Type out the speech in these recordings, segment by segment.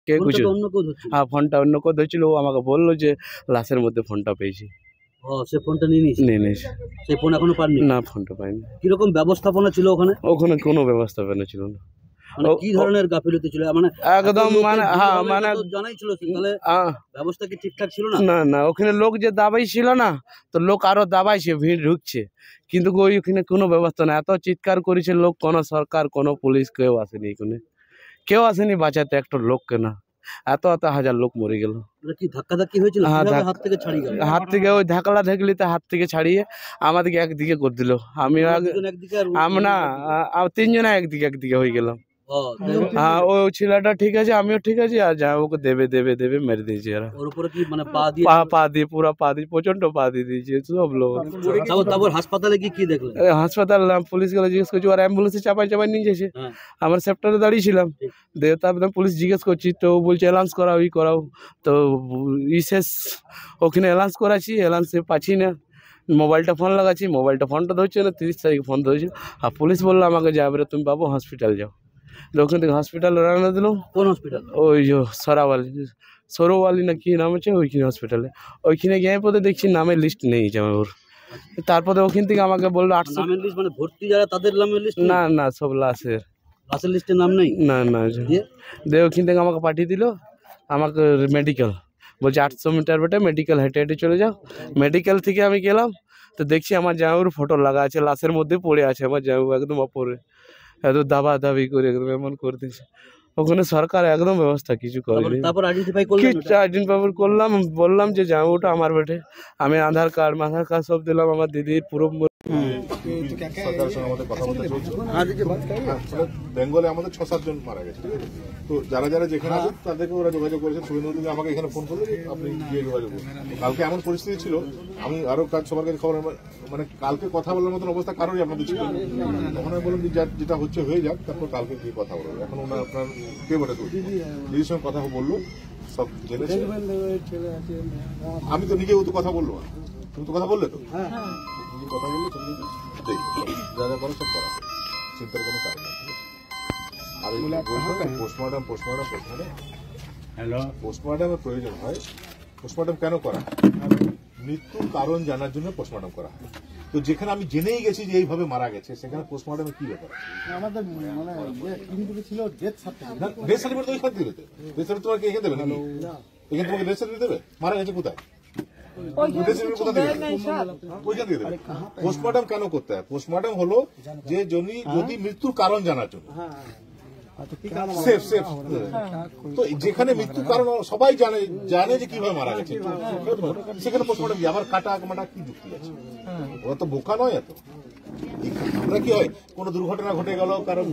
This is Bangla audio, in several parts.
কে কিছু হ্যাঁ ফোনটা অন্য কেউ ধরছিল, ও আমাকে বললো যে লাশের মধ্যে ফোনটা পেয়েছি। সে ফোনটা নিয়ে নিয়েছে? সেই ফোন এখনো পাননি? না, ফোনটা পাইনি। কিরকম ব্যবস্থাপনা ছিল ওখানে? ওখানে কোনো ব্যবস্থাপনা ছিল না। মানে কি ধরনের গাফিলতি ছিল? মানে একদম মানে হ্যাঁ মানে জানাই ছিল, তাহলে ব্যবস্থা কি ঠিকঠাক ছিল না? না না, ওখানে লোক যে দাবাই ছিল না, তো লোক আরো দাবাইছে, ভিড় ঢুকছে, কিন্তু ওইখানে কোনো ব্যবস্থা না। এত চিৎকার করেছে লোক, কোনো সরকার কোনো পুলিশ কেউ আসেনি, এখানে কেউ আসেনি বাঁচাতে একটা লোককে না। এত হাজার লোক মরে গেল। কি ধাক্কাধাক্কি হয়েছিল? হাত থেকে ছাড়িয়ে গেল? হাত থেকে ওই ধাকলা ধাকলিতে হাত থেকে ছাড়িয়ে আমাদেরকে একদিকে করে দিল। আমি আমরা তিনজনে একদিকে হয়ে গেলাম। হ্যাঁ, ও ছেলেটা ঠিক আছে, আমিও ঠিক আছে, আর যা ওকে দেবে মেরে দিয়েছে এরা। ওর উপরে কি মানে পা দিয়ে পুরো পা দিয়ে প্রচন্ড পা দিয়ে দিয়েছে সব লোক। তারপর হাসপাতালে কি দেখলেন? হাসপাতাল পুলিশ গেলে জিজ্ঞেস করছি, আর অ্যাম্বুলেন্সে চাপাই নিয়ে যাচ্ছে। আমার সেপ্টারে দাঁড়িয়েছিলাম, তারপরে পুলিশ জিজ্ঞেস করছি, তো বলছে অ্যালাউন্স করাও করাও। তো শেষ ওখানে অ্যালাউন্স করাচ্ছি, অ্যালাউন্সে পাচ্ছি না। মোবাইলটা লাগাচ্ছি, ফোনটা ধরছে না। 30 তারিখ ফোন ধরেছিল, আর পুলিশ বললো আমাকে যাবে, তুমি বাবু হসপিটাল যাও। ওখান থেকে হসপিটালে রান্না দিল। কোন হসপিটাল? ওই যে সরোওয়ালি না কি নাম আছে, ওইখানে হসপিটালে। ওইখানে গিয়ে পরে দেখছি নামের লিস্ট নেই ওর। তারপরে ওখান থেকে আমাকে বললো 800। নামের লিস্ট মানে ভর্তি যারা তাদের নামের লিস্ট? না না, সব লাশের লিস্টে নাম নেই। না না, দিয়ে ওখান থেকে আমাকে পাঠিয়ে দিল আমাকে মেডিকেল। বলছে 800 মিটার বেটে মেডিকেল, হেঁটে হেঁটে চলে যাও। মেডিকেল থেকে আমি গেলাম, তো দেখছি আমার জামাইবাবুর ফটো লাগা আছে, লাশের মধ্যে পড়ে আছে আমার জামাইবাবু একদম ওপরে, এত দাবি করে একদম এমন করে দিয়েছে। ওখানে সরকার একদম ব্যবস্থা কিছু করেনি। তারপর আইডেন্টিফাই করলাম, বললাম যে জামাইবাবুটা আমার বেটে। আমি আধার কার্ড সব দিলাম, আমার দিদির পুরো। সরকারের সঙ্গে আমাদের কথা বলতে চলছে। বেঙ্গলে আমাদের 6-7 জন মারা গেছে, ঠিক আছে? তো যারা যেখানে আছে তাদেরকে ওরা যোগাযোগ করেছে। শুভেন্দু আমাকে এখানে ফোন করলো, আপনি গিয়ে যোগাযোগ করুন। কালকে এমন পরিস্থিতি ছিল, আমি আরো সবার কাছে খবর, মানে কালকে কথা বলার মতন অবস্থা কারোরই আপনাদের ছিল। তখন আমি বললাম যে যেটা হচ্ছে হয়ে যাক, তারপর কালকে গিয়ে কথা বলবো। এখন ওনার আপনার কে বলে দিদির সঙ্গে কথা বললো, সব জেনেছে। আমি তো নিজেও তো কথা বললো, তুমি তো কথা বললে, তো কথা বললে তুমি যা করো সব করা, চিন্তার কোনো কারণ নেই। আর পোস্টমর্টমের প্রয়োজন হয়। পোস্টমর্টম কেন করা? মৃত্যুর কারণ জানার জন্য পোস্টমর্টম করা হয়। তো যেখানে আমি জেনেই গেছি যে এইভাবে মারা গেছে, সেখানে পোস্টমর্টমে কি ব্যাপার? আমাদের ছিল ডেথ সার্টিফিকেট তো ওইখান থেকে দেবে। ডেথ সার্টিফিকেট তোমাকে এখানে দেবে নাকি? এখানে তোমাকে ডেথ সার্টিফিকেট দেবে? মারা গেছে কোথায়? পোস্টমর্টম কেন করতে হয়? পোস্টমর্টম হলো যে যদি মৃত্যুর কারণ জানার জন্য। তো যেখানে মৃত্যুর কারণ সবাই জানে যে কিভাবে মারা গেছে, সেখানে পোস্টমর্টম আবার কাটা কি যুক্তি আছে? ওরা তো বোকা নয় এত। আমরা কি হয়, কোন দুর্ঘটনা ঘটে গেল, কারো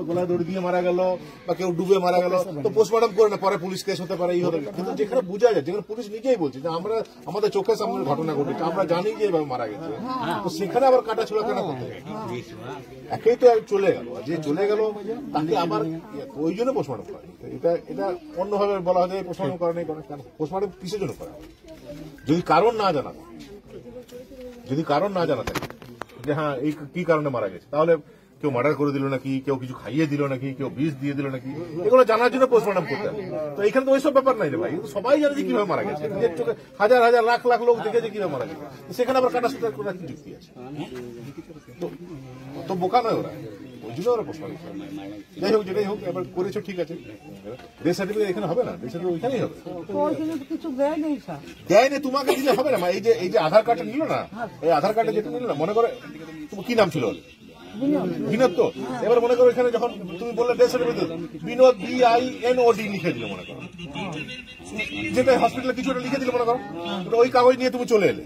গোলা দড়ি দিয়ে মারা গেল, বা কেউ ডুবে মারা গেল, তো পোস্টমর্টম করে না, পরে পুলিশ কেস হতে পারে, এই হতে পারে। কিন্তু যেখানে বোঝা যায়, যেখানে পুলিশ নিজেই বলছে যে আমাদের চোখের সামনে ঘটনা ঘটেছে, আমরা জানি যে এভাবে মারা গেছে, তো সেখানে আবার কাটা ছোড়া কেন করতে যায়? একেই তো চলে গেল, যে চলে গেল তাকে আবার ওই জন্য পোস্টমর্টম করে। এটা অন্যভাবে বলা হয় যে পোস্টমর্টম করা নেই। পোস্টমর্টম কিসের জন্য করা? যদি কারণ না জানা থাকে যে হ্যাঁ এই কি কারণে মারা গেছে, তাহলে কেউ মার্ডার করে দিল নাকি, কেউ কিছু খাইয়ে দিল নাকি, কেউ বিষ দিয়ে দিল নাকি, এগুলো জানার জন্য পোস্টমর্টম করতে হবে। তো এখানে তো ওইসব ব্যাপার নাই রে ভাই, সবাই জানে যে কিভাবে মারা গেছে, নিজের চোখে হাজার লাখ লোক দেখেছে কিভাবে মারা গেছে, সেখানে আবার কাটা সুতার করার কি যুক্তি আছে? তো বোকা নয় ওরা, ওই জন্য ওরা পোস্টমর্টম করে। যাই হোক, যেটাই হোক, এবার করেছো ঠিক আছে। ডেথ সার্টিফিকেট এখানে হবে না, ডেথ সার্টিফিকেট ওইখানেই হবে। দেয় না, তোমাকে দিলে হবে না। এই যে আধার কার্ডটা নিল না, এই আধার কার্ডে যেটা নিল না, মনে করে তোমার কি নাম ছিল? বিনোদ। তো এবার মনে করো এখানে যখন তুমি বললে ডেথ সার্টিফিকেট, বিনোদ BINOD লিখে দিলে, মনে করো যেটা হসপিটালে কিছু লিখে দিলে, মনে করো ওই কাগজ নিয়ে তুমি চলে এলে।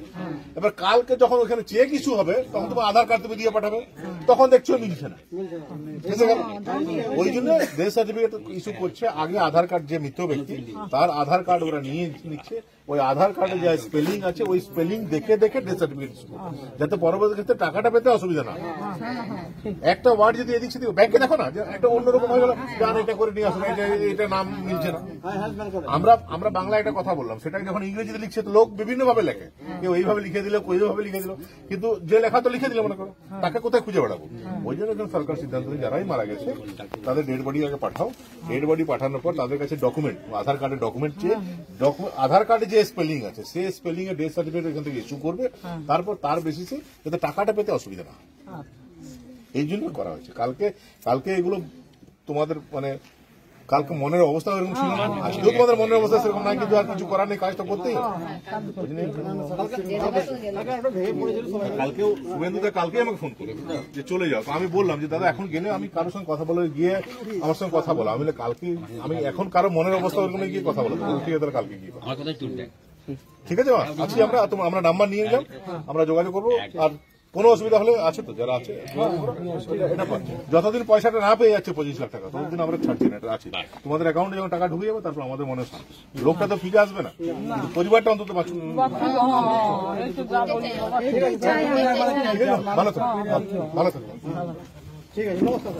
এবার কালকে যখন ওখানে চেক ইস্যু হবে, তখন তোমার আধার কার্ড তুমি দিয়ে পাঠাবে, তখন দেখছো মিলছে না। ওই জন্য ডেথ সার্টিফিকেট ইস্যু করছে। আগে আধার কার্ড যে মৃত ব্যক্তি, তার আধার কার্ড ওরা নিয়ে নিচ্ছে, ওই আধার কার্ডে যা স্পেলিং আছে ওই স্পেলিং দেখে দেখে ডেথ সার্টিফিকেট ইস্যু করবে, যাতে পরবর্তী ক্ষেত্রে টাকাটা পেতে অসুবিধা না হয়। একটা ওয়ার্ড যদি এদিক সেদিক ব্যাংকে দেখো না যে একটা অন্যরকম হয়ে গেল, যান এটা করে নিয়ে আসুন, এটা নাম মিলছে না। আমরা বাংলা একটা কথা বললাম, সেটাকে যখন ইংরেজিতে লিখছে তো লোক বিভিন্ন ভাবে লেখে, কেউ এইভাবে লিখে দিল, কেউ এইভাবে লিখে দিল, কিন্তু যে লেখা তো লিখে দিল মনে করো, তাকে কোথায় খুঁজে বেড়াবো? ওই জন্য এখন সরকার সিদ্ধান্ত নিয়ে যারাই মারা গেছে তাদের ডেড বডি আগে পাঠাও, ডেড বডি পাঠানোর পর তাদের কাছে ডকুমেন্ট, আধার কার্ডের ডকুমেন্ট চেয়ে আধার কার্ডে যে স্পেলিং আছে সেই স্পেলিং এর ডেথ সার্টিফিকেট এখান থেকে ইস্যু করবে, তারপর তার বেসিসে যাতে টাকাটা পেতে অসুবিধা না হয়, এই জন্য করা হয়েছে। কালকে এগুলো তোমাদের মানে কালকে মনের অবস্থা এরকম ছিল না, আজকেও তোমাদের মনের অবস্থা সেরকম নাই, কিন্তু আর কিছু করার নেই, কাজটা করতেই হবে। কালকেও শুভেন্দুদা কালকে আমাকে ফোন করে যে চলে যাও, আমি বললাম যে দাদা এখন গেলে আমি কারোর সঙ্গে কথা বলে গিয়ে আমার সঙ্গে কথা বলা, আমি কালকে আমি এখন কারো মনের অবস্থা ওরকম গিয়ে কথা বলবো, ঠিক আছে কালকে গিয়ে ঠিক আছে আজকে আমরা নাম্বার নিয়ে নিলাম, আমরা যোগাযোগ করবো, আর কোনো অসুবিধা হলে আছে তো যারা আছে এটা পাচ্ছে, যতদিন পয়সাটা না পেয়ে যাচ্ছে 25 লাখ টাকা ততদিন আমরা ছাড়ছি না, এটা আছে তোমাদের অ্যাকাউন্টে যখন টাকা ঢুকে যাবে তারপর আমাদের মনে শান্তি, লোকটা তো ফিরে আসবে না, কিন্তু পরিবারটা অন্তত বাঁচবে। ভালো থাকবে, ভালো থাকবে। ঠিক আছে, নমস্কার।